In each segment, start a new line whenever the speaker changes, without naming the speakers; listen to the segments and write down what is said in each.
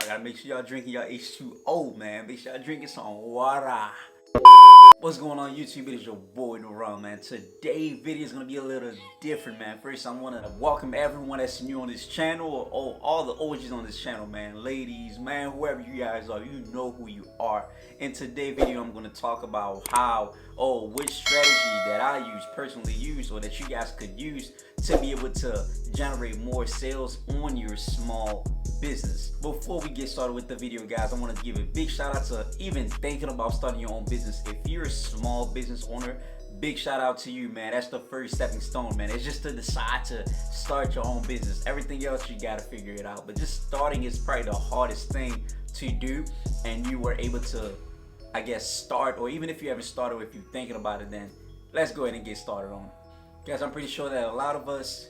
Y'all gotta make sure y'all drinking y'all H2O, man. Make sure y'all drinking some water. What's going on YouTube? It is your boy Noran, man. Today's video is gonna be a little different, man. First, I wanna welcome everyone that's new on this channel, or all the OGs on this channel, man. Ladies, man, whoever you guys are, you know who you are. In today's video, I'm gonna talk about which strategy that I personally use, or that you guys could use to be able to generate more sales on your small business. Before we get started with the video, guys, I want to give a big shout out to even thinking about starting your own business. If you're a small business owner, big shout out to you, man. That's the first stepping stone, man. It's just to decide to start your own business. Everything else, you got to figure it out. But just starting is probably the hardest thing to do, and you were able to, I guess, start. Or even if you haven't started, or if you're thinking about it, then let's go ahead and get started on it. Guys, I'm pretty sure that a lot of us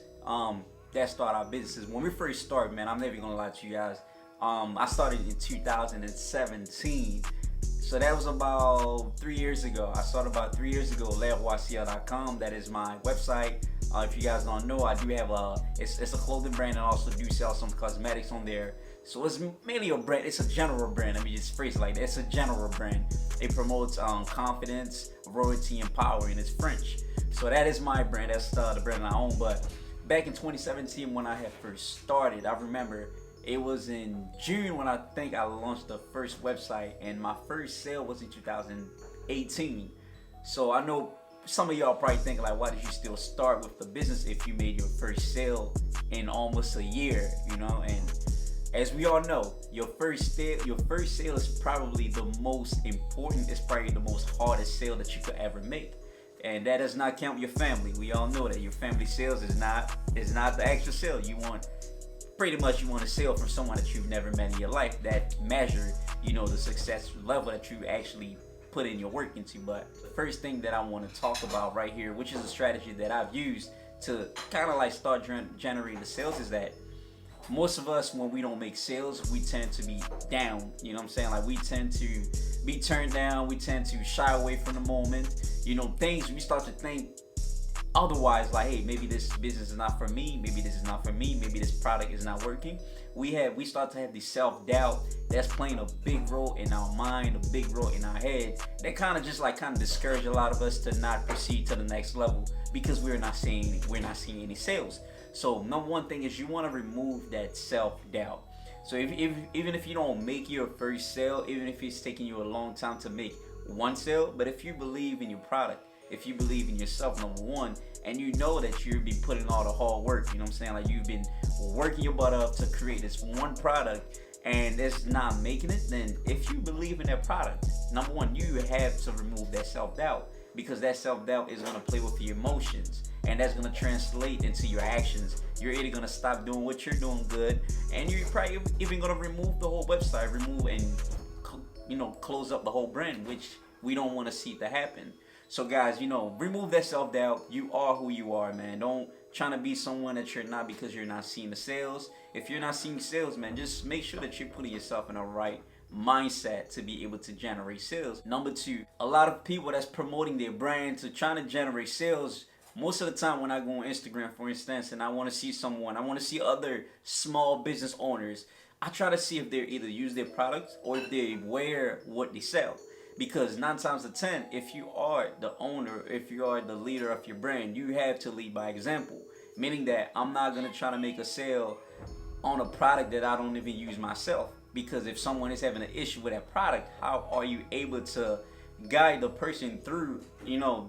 that start our businesses, when we first start, man, I'm never gonna lie to you guys, I started in 2017, so that was about 3 years ago. I started about 3 years ago. leroyciel.com, that is my website. If you guys don't know, I do have it's a clothing brand, and I also do sell some cosmetics on there. So it's mainly a brand. It's a general brand. Let me just phrase it like that. It's a general brand. It promotes confidence, royalty, and power, and it's French. So that is my brand. That's the brand I own. But back in 2017, when I had first started, I remember it was in June when I think I launched the first website, and my first sale was in 2018. So I know some of y'all probably thinking like, why did you still start with the business if you made your first sale in almost a year, you know? And as we all know, your first sale is probably the most important. It's probably the most hardest sale that you could ever make. And that does not count your family. We all know that your family sales is not the actual sale. You want a sale from someone that you've never met in your life that measure, the success level that you actually put in your work into. But the first thing that I want to talk about right here, which is a strategy that I've used to kind of like start generating the sales, is that most of us, when we don't make sales, we tend to be down. You know what I'm saying? Like, we tend to be turned down. We tend to shy away from the moment. We start to think otherwise, like, hey, maybe this business is not for me. Maybe this is not for me. Maybe this product is not working. We start to have the self-doubt that's playing a big role in our mind, a big role in our head. That kind of discourage a lot of us to not proceed to the next level, because we're not seeing any sales. So number one thing is, you want to remove that self-doubt. So even if you don't make your first sale, even if it's taking you a long time to make one sale, but if you believe in your product, if you believe in yourself, number one, and you know that you'll be putting all the hard work, you know what I'm saying? Like, you've been working your butt up to create this one product, and it's not making it, then if you believe in that product, number one, you have to remove that self-doubt, because that self-doubt is going to play with your emotions, and that's going to translate into your actions. You're either going to stop doing what you're doing good, and you're probably even going to remove the whole website, close up the whole brand, which we don't want to see to happen. So guys, remove that self-doubt. You are who you are, man. Don't try to be someone that you're not because you're not seeing the sales. If you're not seeing sales, man, just make sure that you're putting yourself in the right mindset to be able to generate sales. Number two, a lot of people that's promoting their brand to trying to generate sales, most of the time when I go on Instagram, for instance, and I want to see other small business owners, I try to see if they either use their products or if they wear what they sell. Because 9 times out of 10, if you are the owner, if you are the leader of your brand, you have to lead by example. Meaning that I'm not going to try to make a sale on a product that I don't even use myself. Because if someone is having an issue with that product, how are you able to guide the person through,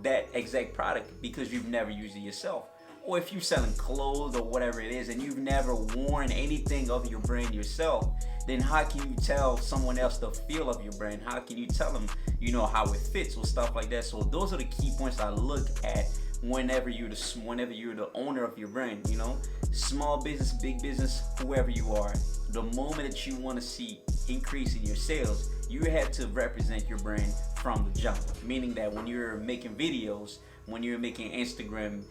that exact product, because you've never used it yourself? Or if you're selling clothes or whatever it is, and you've never worn anything of your brand yourself, then how can you tell someone else the feel of your brand? How can you tell them, how it fits or stuff like that? So those are the key points I look at whenever you're the owner of your brand. Small business, big business, whoever you are, the moment that you want to see increase in your sales, you have to represent your brand from the jump. Meaning that when you're making videos, when you're making Instagram,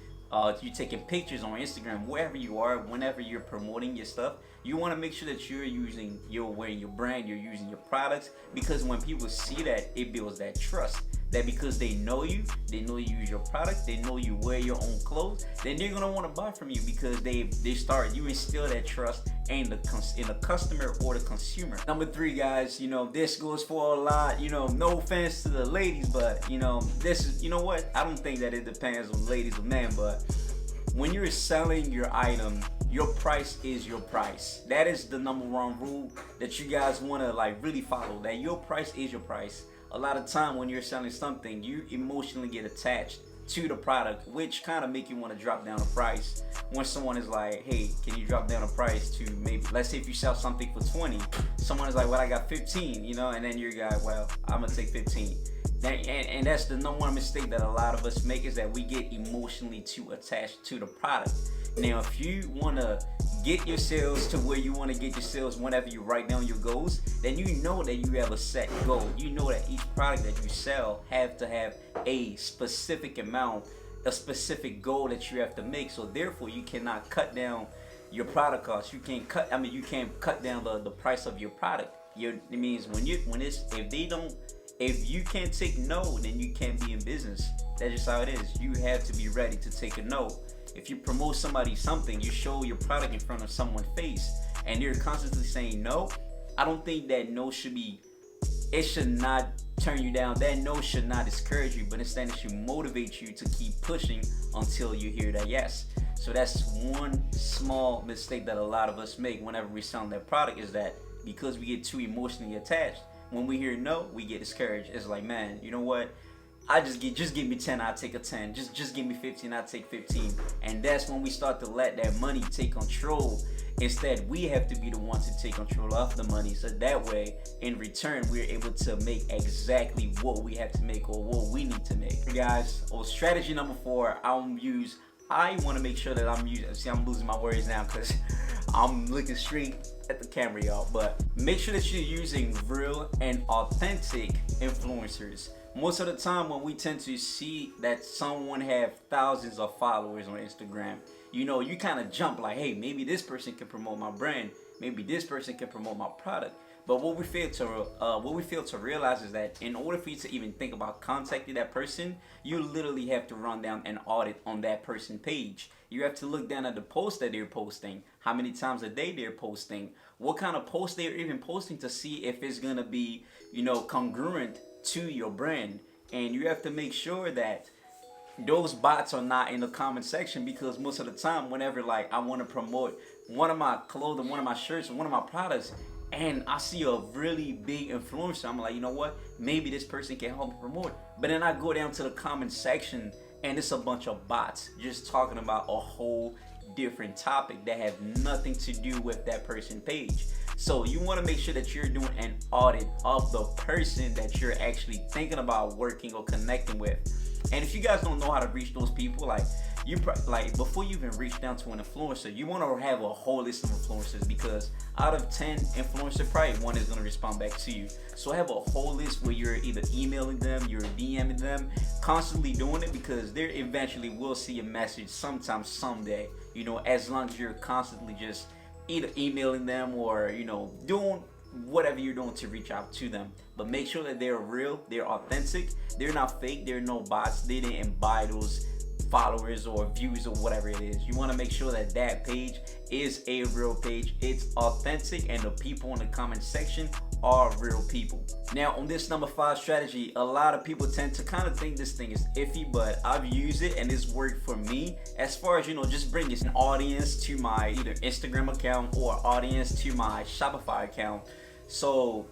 you're taking pictures on Instagram, wherever you are, whenever you're promoting your stuff, you want to make sure that you're wearing your brand, you're using your products, because when people see that, it builds that trust. that because they know you use your product, they know you wear your own clothes, then they're gonna want to buy from you because you instill that trust in the customer or the consumer. Number 3, guys, this goes for a lot. No offense to the ladies, but this is, what? I don't think that it depends on ladies or men, but when you're selling your item, your price is your price. That is the number 1 rule that you guys want to really follow, that your price is your price. A lot of time when you're selling something, you emotionally get attached to the product, which kind of make you want to drop down the price. When someone is like, hey, can you drop down the price to maybe, let's say if you sell something for 20, someone is like, well, I got 15, and then your guy, well, I'm gonna take 15. And that's the number 1 mistake that a lot of us make, is that we get emotionally too attached to the product. Now, if you want to get your sales to where you want to get your sales whenever you write down your goals, then you know that you have a set goal. You know that each product that you sell have to have a specific amount, a specific goal that you have to make. So therefore, you cannot cut down your product costs. You can't cut down the price of your product. It means if you can't take no, then you can't be in business. That's just how it is. You have to be ready to take a no. If you promote something, you show your product in front of someone's face, and they're constantly saying no, I don't think that no should not turn you down. That no should not discourage you, but instead it should motivate you to keep pushing until you hear that yes. So that's one small mistake that a lot of us make whenever we're selling that product, is that because we get too emotionally attached, when we hear no, we get discouraged. It's like, man, you know what? Just give me 10, I'll take a 10. Just give me 15, I'll take 15. And that's when we start to let that money take control. Instead, we have to be the ones to take control of the money. So that way, in return, we're able to make exactly what we have to make or what we need to make. Guys, strategy number 4, I want to make sure that I'm losing my words now because I'm looking straight at the camera, y'all. But make sure that you're using real and authentic influencers. Most of the time when we tend to see that someone have thousands of followers on Instagram, you kind of jump like, hey, maybe this person can promote my brand, maybe this person can promote my product. But what we fail to realize is that in order for you to even think about contacting that person, you literally have to run down an audit on that person page. You have to look down at the posts that they're posting, how many times a day they're posting, what kind of posts they're even posting, to see if it's gonna be, congruent to your brand. And you have to make sure that those bots are not in the comment section, because most of the time whenever I want to promote one of my clothing, one of my shirts, or one of my products, and I see a really big influencer, I'm like, you know what, maybe this person can help me promote. But then I go down to the comment section and it's a bunch of bots just talking about a whole different topic that have nothing to do with that person page. So you want to make sure that you're doing an audit of the person that you're actually thinking about working or connecting with. And if you guys don't know how to reach those people, before you even reach down to an influencer, you want to have a whole list of influencers, because out of 10 influencers, probably one is going to respond back to you. So have a whole list where you're either emailing them, you're DMing them, constantly doing it, because they eventually will see a message sometime, someday, as long as you're constantly just either emailing them or, doing whatever you're doing to reach out to them. But make sure that they're real, they're authentic, they're not fake, they're no bots, they didn't buy those followers or views or whatever it is. You want to make sure that that page is a real page, it's authentic, and the people in the comment section are real people. Now on this number 5 strategy, a lot of people tend to kind of think this thing is iffy, but I've used it and it's worked for me as far as, just bringing an audience to my either Instagram account or audience to my Shopify account. So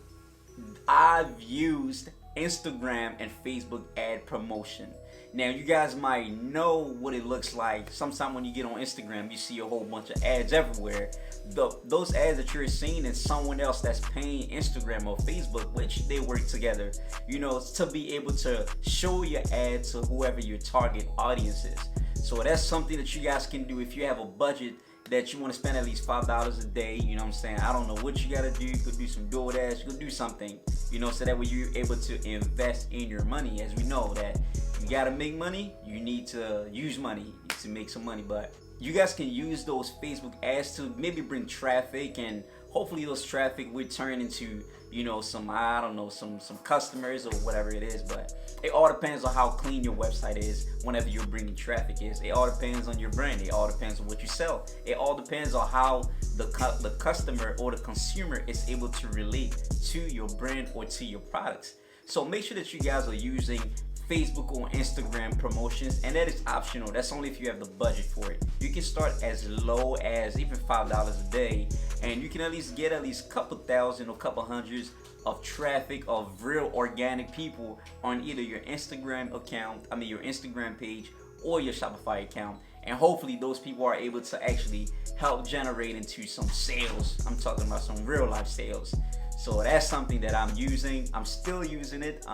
I've used Instagram and Facebook ad promotion. Now you guys might know what it looks like. Sometimes when you get on Instagram, you see a whole bunch of ads everywhere. Those ads that you're seeing is someone else that's paying Instagram or Facebook, which they work together, to be able to show your ad to whoever your target audience is. So that's something that you guys can do if you have a budget that you want to spend at least $5 a day. You know what I'm saying? I don't know what you got to do. You could do some DoorDash, you could do something, so that way you're able to invest in your money. As we know that you got to make money, you need to use money to make some money. But you guys can use those Facebook ads to maybe bring traffic, and hopefully those traffic would turn into, you know, some, I don't know, some customers or whatever it is. But it all depends on how clean your website is whenever you're bringing traffic is. It all depends on your brand. It all depends on what you sell. It all depends on how the customer or the consumer is able to relate to your brand or to your products. So make sure that you guys are using Facebook or Instagram promotions, and that is optional. That's only if you have the budget for it. You can start as low as even $5 a day, and you can at least get at least a couple thousand or couple hundreds of traffic of real organic people on either your Instagram account, your Instagram page, or your Shopify account. And hopefully those people are able to actually help generate into some sales. I'm talking about some real life sales. So that's something that I'm using. I'm still using it.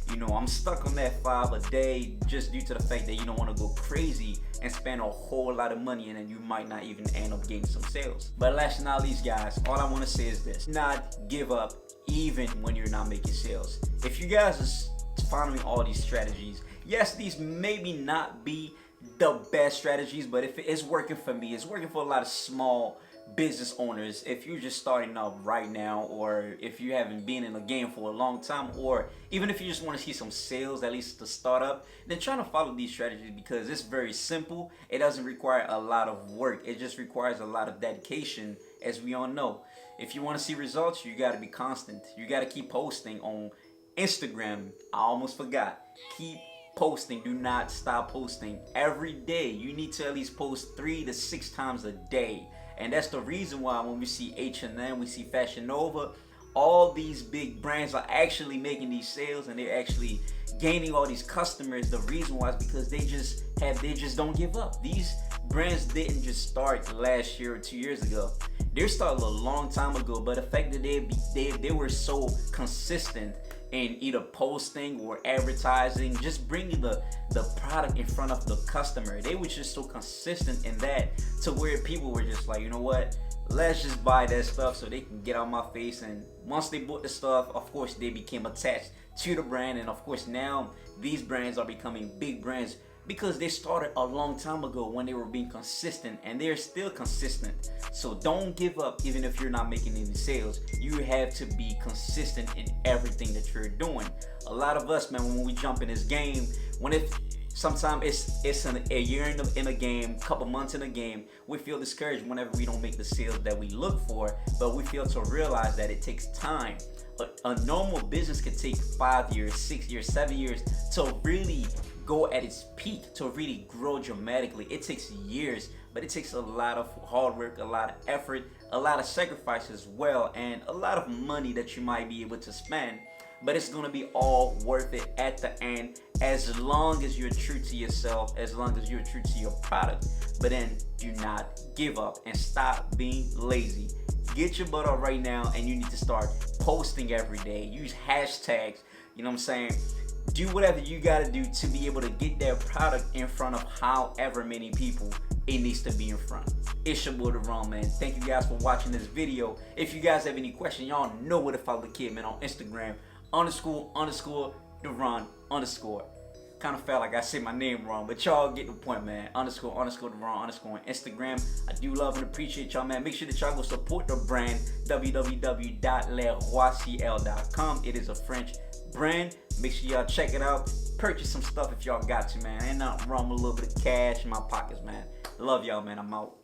You know, I'm stuck on that 5 a day just due to the fact that you don't want to go crazy and spend a whole lot of money, and then you might not even end up getting some sales. But last but not least, guys, all I want to say is this: not give up even when you're not making sales. If you guys are following all these strategies, yes, these maybe not be the best strategies, but if it's working for me, it's working for a lot of small business owners. If you're just starting up right now, or if you haven't been in the game for a long time, or even if you just want to see some sales, at least to start up, then trying to follow these strategies, because it's very simple. It doesn't require a lot of work. It just requires a lot of dedication, as we all know. If you want to see results, you got to be constant. You got to keep posting on Instagram. I almost forgot. Keep posting. Do not stop posting. Every day you need to at least post 3 to 6 times a day. And that's the reason why when we see H&M, we see Fashion Nova, all these big brands are actually making these sales, and they're actually gaining all these customers. The reason why is because they just don't give up. These brands didn't just start last year or 2 years ago. They started a long time ago, but the fact that they were so consistent in either posting or advertising, just bringing the product in front of the customer. They were just so consistent in that, to where people were just like, you know what, let's just buy that stuff so they can get out my face. And once they bought the stuff, of course, they became attached to the brand. And of course, now these brands are becoming big brands because they started a long time ago when they were being consistent, and they're still consistent. So don't give up even if you're not making any sales. You have to be consistent in everything that you're doing. A lot of us, man, when we jump in this game, sometimes it's a year in a game, couple months in a game, we feel discouraged whenever we don't make the sales that we look for, but we fail to realize that it takes time. A normal business could take 5 years, 6 years, 7 years to really go at its peak, to really grow dramatically. It takes years, but it takes a lot of hard work, a lot of effort, a lot of sacrifice as well, and a lot of money that you might be able to spend. But it's gonna be all worth it at the end, as long as you're true to yourself, as long as you're true to your product. But then do not give up and stop being lazy. Get your butt up right now, and you need to start posting every day. Use hashtags, you know what I'm saying? Do whatever you gotta do to be able to get that product in front of however many people it needs to be in front. It's your boy Deron, man. Thank you guys for watching this video. If you guys have any questions, y'all know where to follow the kid, man, on Instagram __Deron_. Kind of felt like I said my name wrong, but y'all get the point, man. __Deron_ on Instagram. I do love and appreciate y'all, man. Make sure that y'all go support the brand, www.leroycl.com. It is a French brand. Make sure y'all check it out. Purchase some stuff if y'all got to, man. Ain't nothing wrong with a little bit of cash in my pockets, man. Love y'all, man. I'm out.